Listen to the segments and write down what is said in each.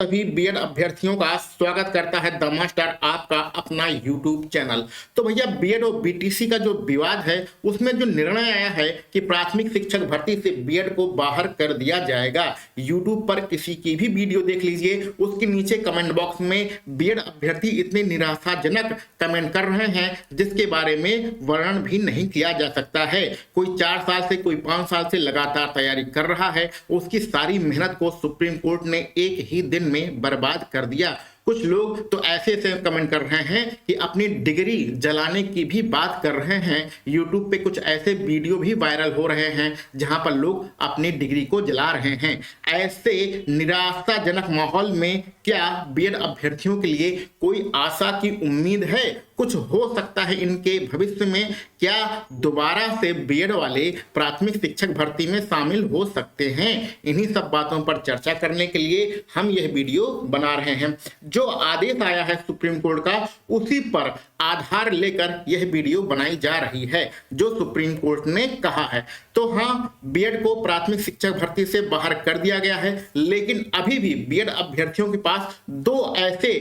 सभी बीएड अभ्यर्थियों का स्वागत करता है द मास्टर आपका अपना यूट्यूब चैनल। तो भैया बीएड और बीटीसी का जो विवाद है उसमें जो निर्णय आया है कि प्राथमिक शिक्षक भर्ती से बीएड को बाहर कर दिया जाएगा। यूट्यूब पर किसी की भी वीडियो देख लीजिए, उसके नीचे कमेंट बॉक्स में बीएड अभ्यर्थी इतने निराशाजनक कमेंट कर रहे हैं जिसके बारे में वर्णन भी नहीं किया जा सकता है। कोई 4 साल से कोई 5 साल से लगातार तैयारी कर रहा है, उसकी सारी मेहनत को सुप्रीम कोर्ट ने एक ही दिन में बर्बाद कर दिया। कुछ लोग तो ऐसे कमेंट कर रहे हैं कि अपनी डिग्री जलाने की भी बात कर रहे हैं। यूट्यूब पे कुछ ऐसे वीडियो भी वायरल हो रहे हैं जहां पर लोग अपनी डिग्री को जला रहे हैं। ऐसे निराशाजनक माहौल में क्या बीएड अभ्यर्थियों के लिए कोई आशा की उम्मीद है? कुछ हो सकता है इनके भविष्य में? क्या दोबारा से बीएड वाले प्राथमिक शिक्षक भर्ती में शामिल हो सकते हैं? इन्हीं सब बातों पर चर्चा करने के लिए हम यह वीडियो बना रहे हैं। जो आदेश आया है सुप्रीम कोर्ट का, उसी पर आधार लेकर यह वीडियो बनाई जा रही है। जो सुप्रीम कोर्ट ने कहा है तो हाँ, बीएड को प्राथमिक शिक्षक भर्ती से बाहर कर दिया गया है, लेकिन अभी भी बीएड अभ्यर्थियों के पास 2 ऐसे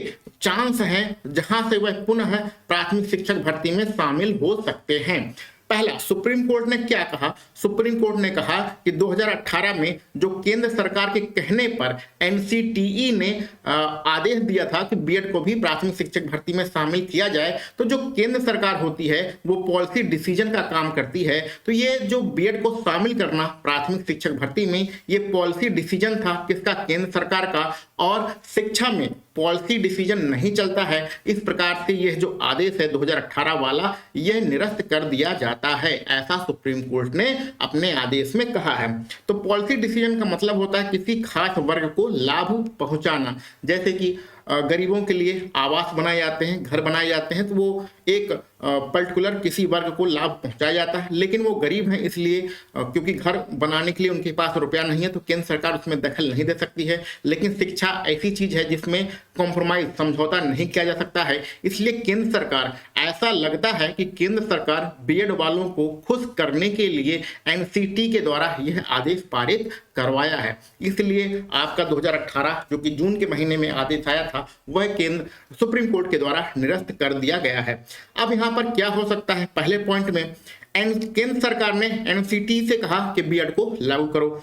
चांस हैं जहां से वह पुनः प्राथमिक शिक्षक भर्ती में शामिल हो सकते हैं। पहला, सुप्रीम कोर्ट ने क्या कहा? सुप्रीम कोर्ट ने कहा कि 2018 में जो केंद्र सरकार के कहने पर एनसीटीई ने आदेश दिया था कि बीएड को भी प्राथमिक शिक्षक भर्ती में शामिल किया जाए, तो जो केंद्र सरकार होती है वो पॉलिसी डिसीजन का काम करती है। तो ये जो बीएड को शामिल करना प्राथमिक शिक्षक भर्ती में, ये पॉलिसी डिसीजन था किसका? केंद्र सरकार का। और शिक्षा में पॉलिसी डिसीजन नहीं चलता है, इस प्रकार से यह जो आदेश है 2018 वाला, यह निरस्त कर दिया जाता है, ऐसा सुप्रीम कोर्ट ने अपने आदेश में कहा है। तो पॉलिसी डिसीजन का मतलब होता है किसी खास वर्ग को लाभ पहुंचाना। जैसे कि गरीबों के लिए आवास बनाए जाते हैं, घर बनाए जाते हैं, तो वो एक पर्टिकुलर किसी वर्ग को लाभ पहुंचाया जाता है, लेकिन वो गरीब हैं इसलिए क्योंकि घर बनाने के लिए उनके पास रुपया नहीं है, तो केंद्र सरकार उसमें दखल नहीं दे सकती है। लेकिन शिक्षा ऐसी चीज है जिसमें कॉम्प्रोमाइज, समझौता नहीं किया जा सकता है, इसलिए केंद्र सरकार, ऐसा लगता है कि केंद्र सरकार बीएड वालों को खुश करने के लिए एनसीटी के द्वारा यह आदेश पारित करवाया है। इसलिए आपका 2018 जो कि जून के महीने में आदेश आया था, वह केंद्र सुप्रीम कोर्ट के द्वारा निरस्त कर दिया गया है। अब यहाँ पर क्या हो सकता है? पहले पॉइंट में केंद्र सरकार ने एनसीटी से कहा कि बीएड को लागू करो।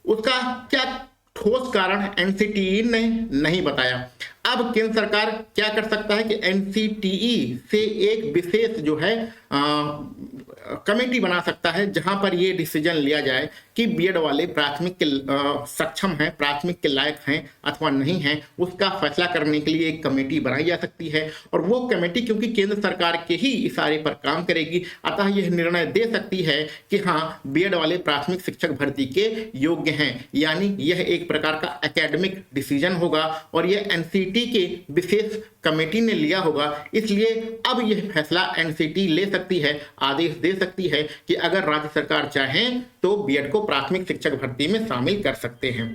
उसका क्या ठोस कारण एनसीटीई ने नहीं बताया। अब केंद्र सरकार क्या कर सकता है कि एनसीटीई से एक विशेष जो है कमेटी बना सकता है जहां पर यह डिसीजन लिया जाए कि बीएड वाले प्राथमिक के सक्षम हैं, प्राथमिक के लायक हैं अथवा नहीं हैं। उसका फैसला करने के लिए एक कमेटी बनाई जा सकती है, और वो कमेटी क्योंकि केंद्र सरकार के ही इशारे पर काम करेगी, अतः यह निर्णय दे सकती है कि हाँ, बीएड वाले प्राथमिक शिक्षक भर्ती के योग्य हैं। यानी यह एक प्रकार का एकेडमिक डिसीजन होगा और यह एनसीटी के विशेष कमेटी ने लिया होगा। इसलिए अब यह फैसला एनसीटी ले सकती है, आदेश दे सकती है कि अगर राज्य सरकार चाहें तो बीएड को प्राथमिक शिक्षक भर्ती में शामिल कर सकते हैं।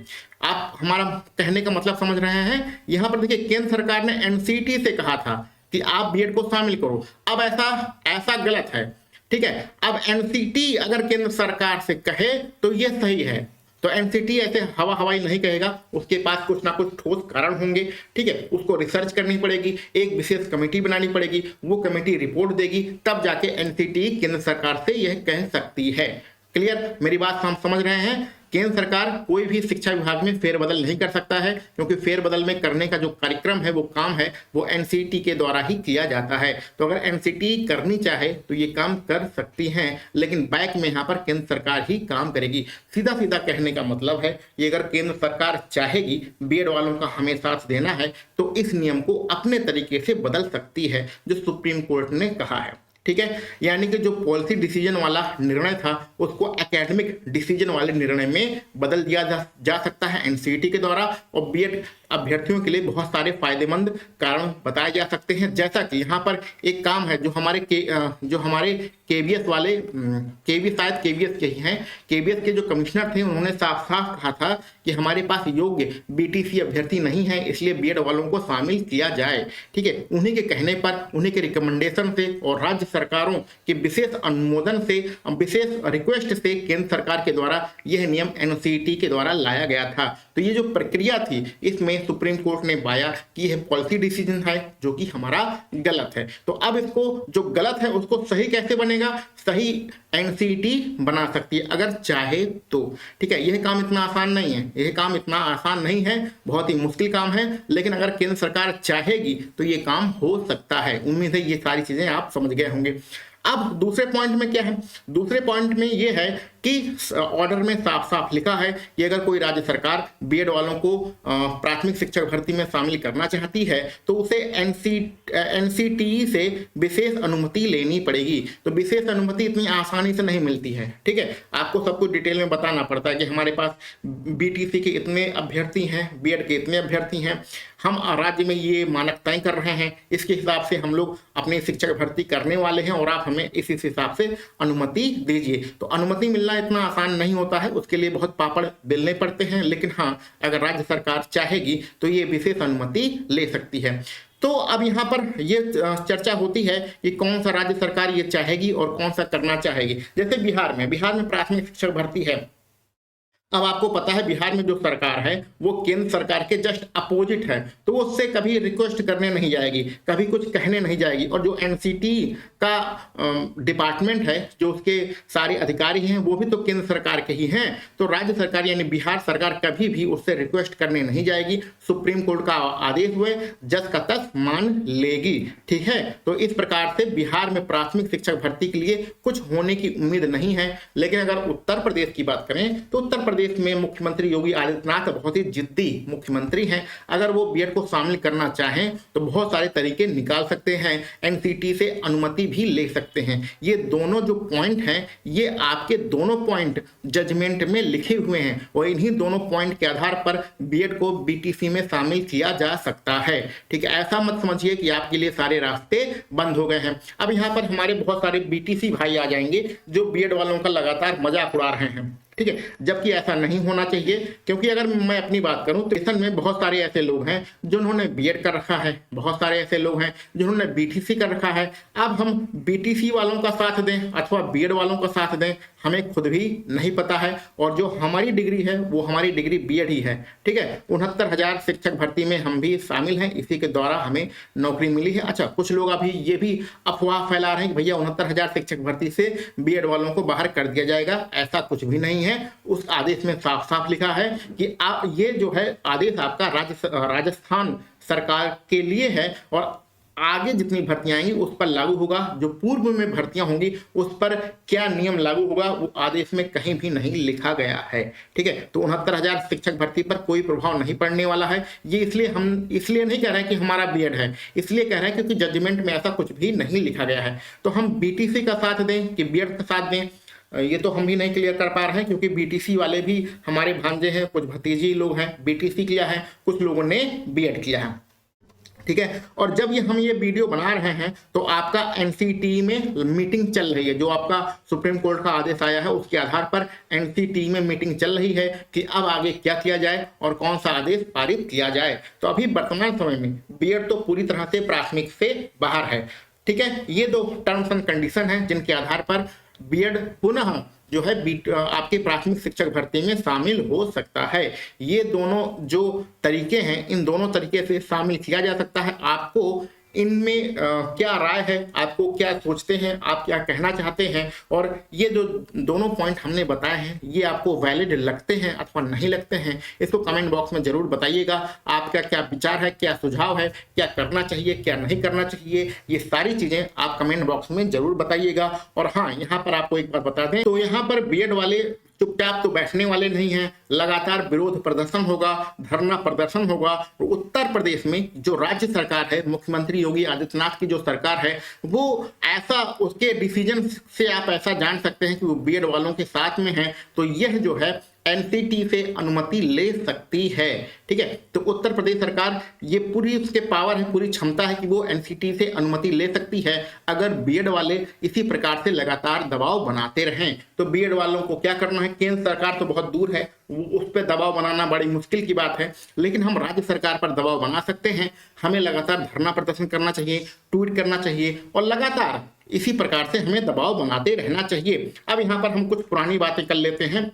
आप हमारा कहने का मतलब समझ रहे हैं? यहां पर देखिए, केंद्र सरकार ने एनसीटी से कहा था कि आप बीएड को शामिल करो। अब ऐसा गलत है, ठीक है। अब एनसीटी अगर केंद्र सरकार से कहे तो यह सही है, तो एनसीटी ऐसे हवाई नहीं कहेगा, उसके पास कुछ ना कुछ ठोस कारण होंगे, ठीक है। उसको रिसर्च करनी पड़ेगी, एक विशेष कमेटी बनानी पड़ेगी, वो कमेटी रिपोर्ट देगी, तब जाके एनसीटी केंद्र सरकार से यह कह सकती है। क्लियर? मेरी बात हम समझ रहे हैं? केंद्र सरकार कोई भी शिक्षा विभाग में फेरबदल नहीं कर सकता है, क्योंकि फेरबदल में करने का जो कार्यक्रम है, वो काम है, वो एनसीटी के द्वारा ही किया जाता है। तो अगर एनसीटी करनी चाहे तो ये काम कर सकती हैं, लेकिन बैक में यहाँ पर केंद्र सरकार ही काम करेगी। सीधा सीधा कहने का मतलब है कि अगर केंद्र सरकार चाहेगी बीएड वालों का हमें साथ देना है तो इस नियम को अपने तरीके से बदल सकती है, जो सुप्रीम कोर्ट ने कहा है, ठीक है। यानी कि जो पॉलिसी डिसीजन वाला निर्णय था उसको एकेडमिक डिसीजन वाले निर्णय में बदल दिया जा सकता है एनसीटी के द्वारा, और बीएड अभ्यर्थियों के लिए बहुत सारे फायदेमंद कारण बताए जा सकते हैं। जैसा कि यहाँ पर एक काम है जो हमारे केवीएस वाले शायद केवीएस के ही हैं, केवीएस के जो कमिश्नर थे उन्होंने साफ साफ कहा था कि हमारे पास योग्य बीटीसी अभ्यर्थी नहीं है, इसलिए बीएड वालों को शामिल किया जाए, ठीक है। उन्हीं के कहने पर, उन्हीं के रिकमेंडेशन से और राज्य सरकारों के विशेष अनुमोदन से, विशेष रिक्वेस्ट से केंद्र सरकार के द्वारा यह नियम एनसीटी के द्वारा लाया गया था। तो ये जो प्रक्रिया थी इसमें में सुप्रीम कोर्ट ने पाया कि यह पॉलिसी डिसीजन है जो कि हमारा गलत है। तो अब इसको जो गलत है उसको सही कैसे बनेगा, सही एनसीटी बना सकती है अगर चाहे तो। ठीक है, यह काम इतना आसान नहीं है, यह काम इतना आसान नहीं है, बहुत ही मुश्किल काम है, लेकिन अगर केंद्र सरकार चाहेगी तो ये काम हो सकता है। उम्मीद है ये सारी चीजें आप समझ गए होंगे। अब दूसरे पॉइंट में क्या है, दूसरे पॉइंट में ये है कि ऑर्डर में साफ साफ लिखा है कि अगर कोई राज्य सरकार बीएड वालों को प्राथमिक शिक्षक भर्ती में शामिल करना चाहती है तो उसे एनसीटीई से विशेष अनुमति लेनी पड़ेगी। तो विशेष अनुमति इतनी आसानी से नहीं मिलती है। ठीक है, आपको सब कुछ डिटेल में बताना पड़ता है कि हमारे पास बीटीसी के इतने अभ्यर्थी हैं, बीएड के इतने अभ्यर्थी हैं, हम राज्य में ये मानक तय कर रहे हैं, इसके हिसाब से हम लोग अपनी शिक्षक भर्ती करने वाले हैं और आप हमें इसी हिसाब से अनुमति दीजिए। तो अनुमति मिलना इतना आसान नहीं होता है, उसके लिए बहुत पापड़ बेलने पड़ते हैं, लेकिन हाँ, अगर राज्य सरकार चाहेगी तो ये विशेष अनुमति ले सकती है। तो अब यहाँ पर ये चर्चा होती है कि कौन सा राज्य सरकार ये चाहेगी और कौन सा करना चाहेगी। जैसे बिहार में प्राथमिक शिक्षक भर्ती है। अब आपको पता है बिहार में जो सरकार है वो केंद्र सरकार के जस्ट अपोजिट है, तो वो उससे कभी रिक्वेस्ट करने नहीं जाएगी, कभी कुछ कहने नहीं जाएगी। और जो एनसीटी का डिपार्टमेंट है, जो उसके सारे अधिकारी हैं, वो भी तो केंद्र सरकार के ही हैं। तो राज्य सरकार यानी बिहार सरकार कभी भी उससे रिक्वेस्ट करने नहीं जाएगी। सुप्रीम कोर्ट का आदेश हुए जस का तस मान लेगी। ठीक है, तो इस प्रकार से बिहार में प्राथमिक शिक्षक भर्ती के लिए कुछ होने की उम्मीद नहीं है। लेकिन अगर उत्तर प्रदेश की बात करें तो उत्तर प्रदेश में मुख्यमंत्री योगी आदित्यनाथ बहुत ही जिद्दी मुख्यमंत्री हैं। अगर वो बीएड को शामिल करना चाहें तो बहुत सारे तरीके निकाल सकते हैं, एनसीटी से अनुमति भी ले सकते हैं। ये दोनों जो पॉइंट हैं, ये आपके दोनों पॉइंट जजमेंट में लिखे हुए हैं और इन्हीं दोनों पॉइंट के आधार पर बीएड को बीटीसी में शामिल किया जा सकता है। ठीक है, ऐसा मत समझिए कि आपके लिए सारे रास्ते बंद हो गए हैं। अब यहाँ पर हमारे बहुत सारे बीटीसी भाई आ जाएंगे जो बीएड वालों का लगातार मजाक उड़ा रहे हैं। ठीक है, जबकि ऐसा नहीं होना चाहिए, क्योंकि अगर मैं अपनी बात करूं तो देश में बहुत सारे ऐसे लोग हैं जिन्होंने बीएड कर रखा है, बहुत सारे ऐसे लोग हैं जिन्होंने बीटीसी कर रखा है। अब हम बीटीसी वालों का साथ दें अथवा बीएड वालों का साथ दें, हमें खुद भी नहीं पता है। और जो हमारी डिग्री है वो हमारी डिग्री बीएड ही है। ठीक है, 69,000 शिक्षक भर्ती में हम भी शामिल हैं, इसी के द्वारा हमें नौकरी मिली है। अच्छा, कुछ लोग अभी ये भी अफवाह फैला रहे हैं कि भैया 69,000 शिक्षक भर्ती से बीएड वालों को बाहर कर दिया जाएगा। ऐसा कुछ भी नहीं है। उस आदेश में साफ साफ लिखा है कि ये जो है आदेश आपका राजस्थान सरकार के लिए है और आगे जितनी भर्तियां आएंगी उस पर लागू होगा। जो पूर्व में भर्तियां होंगी उस पर क्या नियम लागू होगा वो आदेश में कहीं भी नहीं लिखा गया है। ठीक है, तो 69,000 शिक्षक भर्ती पर कोई प्रभाव नहीं पड़ने वाला है। ये हम इसलिए नहीं कह रहे हैं कि हमारा बीएड है, इसलिए कह रहे हैं क्योंकि जजमेंट में ऐसा कुछ भी नहीं लिखा गया है। तो हम बीटीसी का साथ दें कि बीएड का साथ दें, ये तो हम भी नहीं क्लियर कर पा रहे हैं, क्योंकि बीटीसी वाले भी हमारे भांजे हैं, कुछ भतीजी लोग हैं बीटीसी किया है, कुछ लोगों ने बीएड किया है। ठीक है, और जब हम ये वीडियो बना रहे हैं तो आपका एनसीटी में मीटिंग चल रही है। जो आपका सुप्रीम कोर्ट का आदेश आया है उसके आधार पर एनसीटी में मीटिंग चल रही है कि अब आगे क्या किया जाए और कौन सा आदेश पारित किया जाए। तो अभी वर्तमान समय में बीएड तो पूरी तरह से प्राथमिक से बाहर है। ठीक है, ये दो टर्म्स एंड कंडीशन है जिनके आधार पर बीएड पुनः जो है आपके प्राथमिक शिक्षक भर्ती में शामिल हो सकता है। ये दोनों जो तरीके हैं, इन दोनों तरीके से शामिल किया जा सकता है। आपको इनमें क्या राय है, आपको क्या सोचते हैं, आप क्या कहना चाहते हैं, और ये जो दोनों पॉइंट हमने बताए हैं ये आपको वैलिड लगते हैं अथवा नहीं लगते हैं, इसको कमेंट बॉक्स में जरूर बताइएगा। आपका क्या विचार है, क्या सुझाव है, क्या करना चाहिए, क्या नहीं करना चाहिए, ये सारी चीजें आप कमेंट बॉक्स में जरूर बताइएगा। और हाँ, यहाँ पर आपको एक बात बता दें, तो यहाँ पर बीएड वाले चुपचाप तो बैठने वाले नहीं हैं, लगातार विरोध प्रदर्शन होगा, धरना प्रदर्शन होगा। तो उत्तर प्रदेश में जो राज्य सरकार है, मुख्यमंत्री योगी आदित्यनाथ की जो सरकार है, वो ऐसा उसके डिसीजन से आप ऐसा जान सकते हैं कि वो बीएड वालों के साथ में है। तो यह जो है एनसीटी से अनुमति ले सकती है। ठीक है, तो उत्तर प्रदेश सरकार ये पूरी उसके पावर है, पूरी क्षमता है कि वो एनसीटी से अनुमति ले सकती है अगर बीएड वाले इसी प्रकार से लगातार दबाव बनाते रहें। तो बीएड वालों को क्या करना है, केंद्र सरकार तो बहुत दूर है, उस पर दबाव बनाना बड़ी मुश्किल की बात है, लेकिन हम राज्य सरकार पर दबाव बना सकते हैं। हमें लगातार धरना प्रदर्शन करना चाहिए, ट्वीट करना चाहिए और लगातार इसी प्रकार से हमें दबाव बनाते रहना चाहिए। अब यहाँ पर हम कुछ पुरानी बातें कर लेते हैं।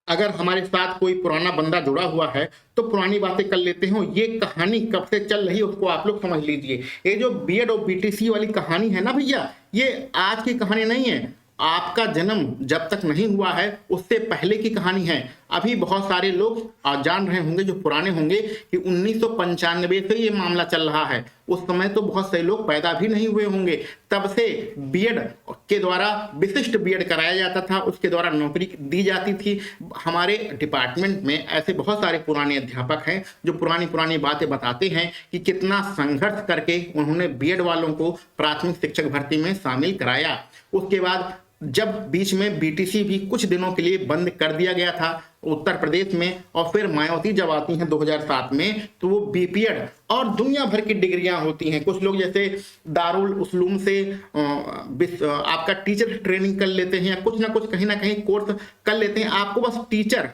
अगर हमारे साथ कोई पुराना बंदा जुड़ा हुआ है तो पुरानी बातें कर लेते हैं। ये कहानी कब से चल रही है उसको आप लोग समझ लीजिए। ये जो बीएड और बीटीसी वाली कहानी है ना भैया, ये आज की कहानी नहीं है। आपका जन्म जब तक नहीं हुआ है उससे पहले की कहानी है। अभी बहुत सारे लोग जान रहे होंगे, जो पुराने होंगे, कि 1995 से ये मामला चल रहा है। उस समय तो बहुत से लोग पैदा भी नहीं हुए होंगे। तब से बीएड के द्वारा विशिष्ट बीएड कराया जाता था, उसके द्वारा नौकरी दी जाती थी। हमारे डिपार्टमेंट में ऐसे बहुत सारे पुराने अध्यापक हैं जो पुरानी पुरानी बातें बताते हैं कि कितना संघर्ष करके उन्होंने बीएड वालों को प्राथमिक शिक्षक भर्ती में शामिल कराया। उसके बाद जब बीच में बीटीसी भी कुछ दिनों के लिए बंद कर दिया गया था उत्तर प्रदेश में, और फिर मायावती जब आती हैं 2007 में, तो वो बीपीएड और दुनिया भर की डिग्रियां होती हैं। कुछ लोग जैसे दारुल उस्लूम से आपका टीचर ट्रेनिंग कर लेते हैं, या कुछ ना कुछ कहीं ना कहीं कोर्स कर लेते हैं। आपको बस टीचर,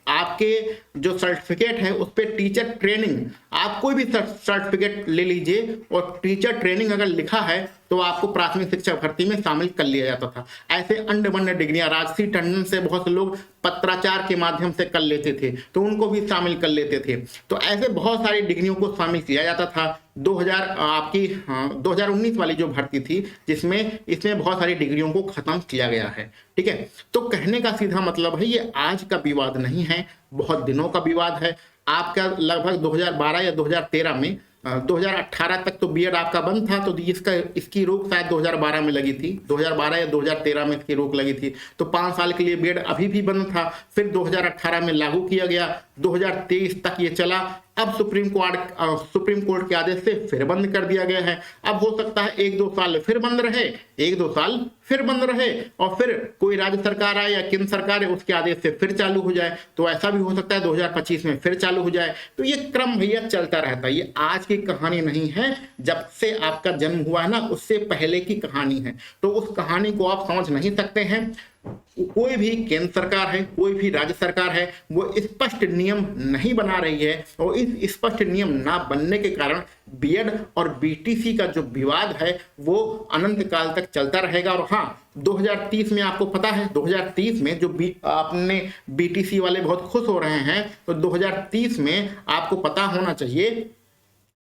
आपके जो सर्टिफिकेट है उस पर टीचर ट्रेनिंग, आप कोई भी सर्टिफिकेट ले लीजिए और टीचर ट्रेनिंग अगर लिखा है तो आपको प्राथमिक शिक्षक भर्ती में शामिल कर लिया जाता था। ऐसे अन्य बन्य डिग्रियां राजसी टंडन से बहुत से लोग पत्राचार के माध्यम से कर लेते थे, तो उनको भी शामिल कर लेते थे। तो ऐसे बहुत सारी डिग्रियों को शामिल किया जाता था। 2019 वाली जो भर्ती थी, जिसमें इसमें बहुत सारी डिग्रियों को खत्म किया गया है। ठीक है, तो कहने का सीधा मतलब है ये आज का विवाद नहीं है, बहुत दिनों का विवाद है। आपका लगभग 2012 या 2013 में 2018 तक तो बीएड आपका बंद था, तो इसकी रोक शायद 2012 में लगी थी। 2012 या 2013 में इसकी रोक लगी थी, तो 5 साल के लिए बीएड अभी भी बंद था। फिर 2018 में लागू किया गया, 2023 तक ये चला। अब सुप्रीम कोर्ट के आदेश से फिर बंद कर दिया गया है। अब हो सकता है 1-2 साल फिर बंद रहे, 1-2 साल फिर बंद रहे, और फिर कोई राज्य सरकार आए या केंद्र सरकार है उसके आदेश से फिर चालू हो जाए। तो ऐसा भी हो सकता है 2025 में फिर चालू हो जाए। तो ये क्रम भैया चलता रहता है, ये आज की कहानी नहीं है। जब से आपका जन्म हुआ है ना, उससे पहले की कहानी है। तो उस कहानी को आप समझ नहीं सकते हैं। कोई भी केंद्र सरकार है, कोई भी राज्य सरकार है, वो स्पष्ट नियम नहीं बना रही है, और इस स्पष्ट नियम ना बनने के कारण बीएड और बीटीसी का जो विवाद है वो अनंत काल तक चलता रहेगा। और हाँ, 2030 में आपको पता है, 2030 में जो आपने बीटीसी वाले बहुत खुश हो रहे हैं, तो 2030 में आपको पता होना चाहिए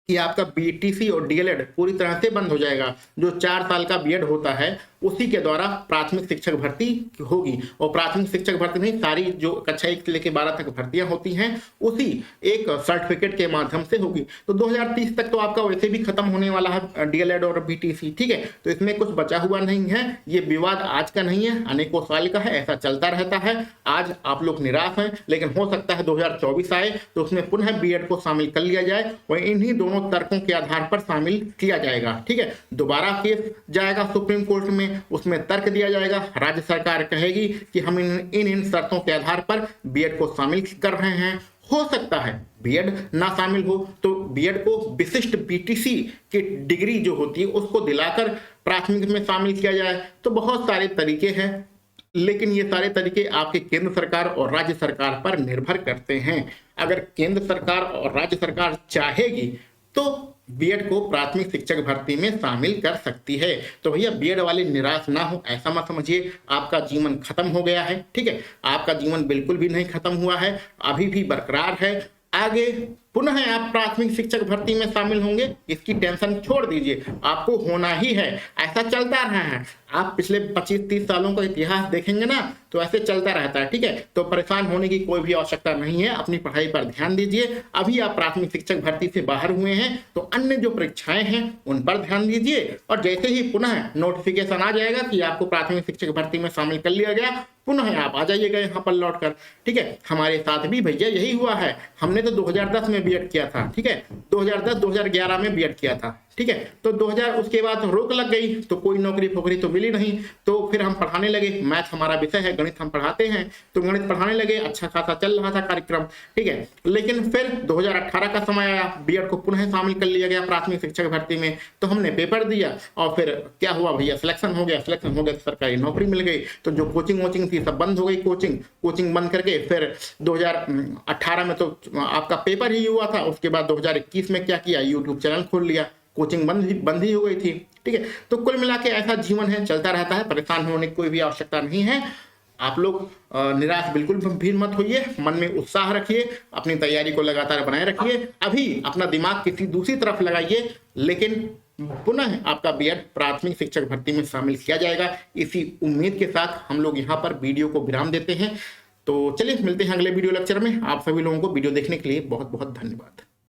कि आपका बीटीसी और डीएलएड पूरी तरह से बंद हो जाएगा। जो 4 साल का बीएड होता है उसी के द्वारा प्राथमिक शिक्षक भर्ती होगी। और प्राथमिक शिक्षक भर्ती नहीं, सारी जो कक्षा 1 से लेकर 12 तक भर्तियां होती हैं उसी एक सर्टिफिकेट के माध्यम से होगी। तो 2030 तक तो आपका वैसे भी खत्म होने वाला है डीएलएड और बीटीसी। ठीक है, तो इसमें कुछ बचा हुआ नहीं है। ये विवाद आज का नहीं है, अनेकों साल का है, ऐसा चलता रहता है। आज आप लोग निराश हैं, लेकिन हो सकता है 2024 आए तो उसमें पुनः बीएड को शामिल कर लिया जाए, और इन्हीं दोनों तर्कों के आधार पर शामिल किया जाएगा। ठीक है, दोबारा केस जाएगा सुप्रीम कोर्ट में, उसमें तर्क दिया जाएगा। राज्य सरकार कहेगी कि हम इन शर्तों के आधार पर बीएड को शामिल कर रहे हैं। हो सकता है बीएड ना शामिल हो, तो बीएड को विशिष्ट बीटीसी की डिग्री जो होती है उसको दिलाकर प्राथमिक में शामिल किया जाए। तो बहुत सारे तरीके हैं, लेकिन ये सारे तरीके आपके केंद्र सरकार और राज्य सरकार पर निर्भर करते हैं। अगर केंद्र सरकार और राज्य सरकार चाहेगी तो बीएड को प्राथमिक शिक्षक भर्ती में शामिल कर सकती है। तो भैया बीएड वाले निराश ना हो, ऐसा मत समझिए आपका जीवन खत्म हो गया है। ठीक है, आपका जीवन बिल्कुल भी नहीं खत्म हुआ है, अभी भी बरकरार है। आगे पुनः आप प्राथमिक शिक्षक भर्ती में शामिल होंगे, इसकी टेंशन छोड़ दीजिए, आपको होना ही है। ऐसा चलता रहा है, आप पिछले 25-30 सालों का इतिहास देखेंगे ना, तो ऐसे चलता रहता है। ठीक है, तो परेशान होने की कोई भी आवश्यकता नहीं है, अपनी पढ़ाई पर ध्यान दीजिए। अभी आप प्राथमिक शिक्षक भर्ती से बाहर हुए हैं तो अन्य जो परीक्षाएं हैं उन पर ध्यान दीजिए, और जैसे ही पुनः नोटिफिकेशन आ जाएगा कि आपको प्राथमिक शिक्षक भर्ती में शामिल कर लिया गया, पुनः आप आ जाइएगा यहाँ पर लौट कर। ठीक है, हमारे साथ भी भैया यही हुआ है। हमने तो 2010 में बीएड किया था। ठीक है, 2010-2011 में बीएड किया था। ठीक है, तो 2000 उसके बाद रोक लग गई, तो कोई नौकरी फोकरी तो मिली नहीं। तो फिर हम पढ़ाने लगे, मैथ हमारा विषय है, गणित हम पढ़ाते हैं, तो गणित पढ़ाने लगे, अच्छा खासा चल रहा था कार्यक्रम। ठीक है, लेकिन फिर 2018 का समय आया, बीएड को पुनः शामिल कर लिया गया प्राथमिक शिक्षक भर्ती में। तो हमने पेपर दिया और फिर क्या हुआ भैया, सिलेक्शन हो गया तो सरकारी नौकरी मिल गई। तो जो कोचिंग वोचिंग थी सब बंद हो गई, कोचिंग बंद करके फिर 2018 में तो आपका पेपर ही हुआ था। उसके बाद 2021 में क्या किया, यूट्यूब चैनल खोल लिया, कोचिंग बंद ही हो गई थी। ठीक है, तो कुल मिला के ऐसा जीवन है, चलता रहता है, परेशान होने की कोई भी आवश्यकता नहीं है। आप लोग निराश बिल्कुल भी मत होइए, मन में उत्साह रखिए, अपनी तैयारी को लगातार बनाए रखिए। अभी अपना दिमाग किसी दूसरी तरफ लगाइए, लेकिन पुनः आपका बीएड प्राथमिक शिक्षक भर्ती में शामिल किया जाएगा। इसी उम्मीद के साथ हम लोग यहाँ पर वीडियो को विराम देते हैं। तो चलिए मिलते हैं अगले वीडियो लेक्चर में। आप सभी लोगों को वीडियो देखने के लिए बहुत बहुत धन्यवाद।